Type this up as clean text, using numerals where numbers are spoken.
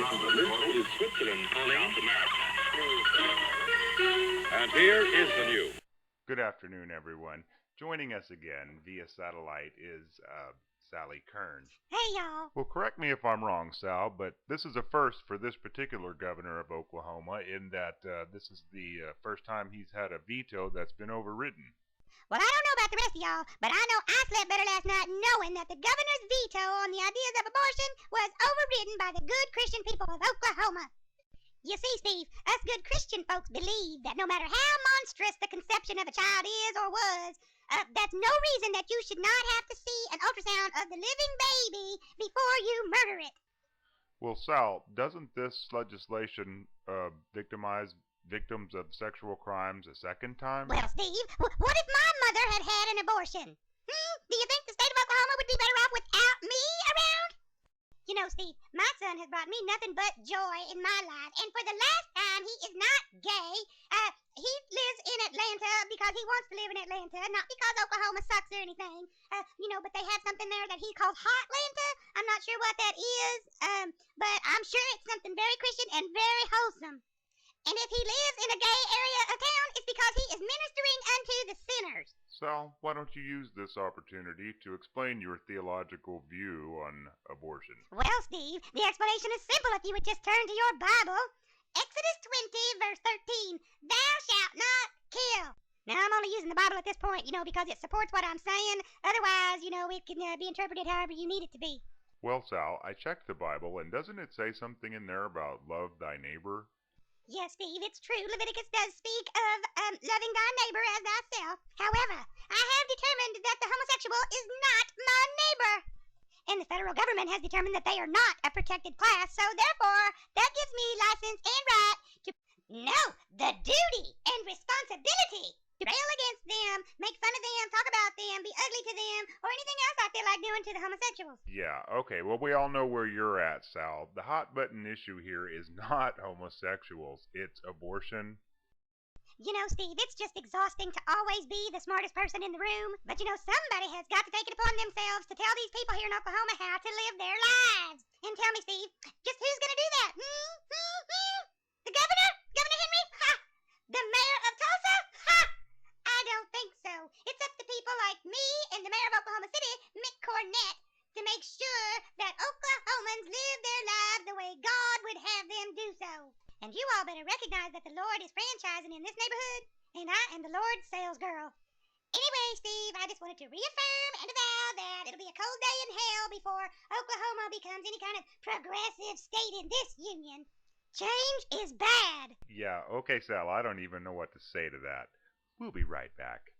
is Switzerland, South America. And here is the news. Good afternoon, everyone. Joining us again via satellite is Sally Kearns. Hey, y'all. Well, correct me if I'm wrong, Sal, but this is a first for this particular governor of Oklahoma in that this is the first time he's had a veto that's been overridden. Well, I don't know about the rest of y'all, but I know I slept better last night knowing that the governor's veto on the ideas of abortion was overridden by the good Christian people of Oklahoma. You see, Steve, us good Christian folks believe that no matter how monstrous the conception of a child is or was, that's no reason that you should not have to see an ultrasound of the living baby before you murder it. Well, Sal, doesn't this legislation victimize victims of sexual crimes a second time? Well, Steve, what if my mother had had an abortion? Do you think the state of Oklahoma would be better off without me around? You know, Steve, my son has brought me nothing but joy in my life, and for the last time, he is not gay. He lives in Atlanta because he wants to live in Atlanta, not because Oklahoma sucks or anything. But they have something there that he calls Hotlanta. I'm not sure what that is, but I'm sure it's something very Christian and very wholesome. And if he lives in a gay area of town, it's because he is ministering unto the sinners. Sal, why don't you use this opportunity to explain your theological view on abortion? Well, Steve, the explanation is simple if you would just turn to your Bible. Exodus 20, verse 13, thou shalt not kill. Now, I'm only using the Bible at this point, because it supports what I'm saying. Otherwise, it can be interpreted however you need it to be. Well, Sal, I checked the Bible, and doesn't it say something in there about love thy neighbor? Yes, Steve, it's true. Leviticus does speak of loving thy neighbor as thyself. However, I have determined that the homosexual is not my neighbor. And the federal government has determined that they are not a protected class, so therefore, that gives me license and right to, the duty and responsibility to rail against them, make fun of them, talk about them, be ugly to them, or anything else I feel like doing to the homosexuals. Yeah, okay, well, we all know where you're at, Sal. The hot button issue here is not homosexuals, it's abortion. Steve, it's just exhausting to always be the smartest person in the room. But somebody has got to take it upon themselves to tell these people here in Oklahoma how to live their lives. And tell me, Steve, just who's going to do that? The governor? Governor Henry? Ha! The mayor of Tulsa? Ha! I don't think so. It's up to people like me and the mayor of Oklahoma City, Mick Cornett, to make sure that Oklahomans live their lives the way God would have them do so. And you all better recognize that the Lord is franchising in this neighborhood, and I am the Lord's sales girl. Anyway, Steve, I just wanted to reaffirm and avow that it'll be a cold day in hell before Oklahoma becomes any kind of progressive state in this union. Change is bad. Yeah, okay, Sal, I don't even know what to say to that. We'll be right back.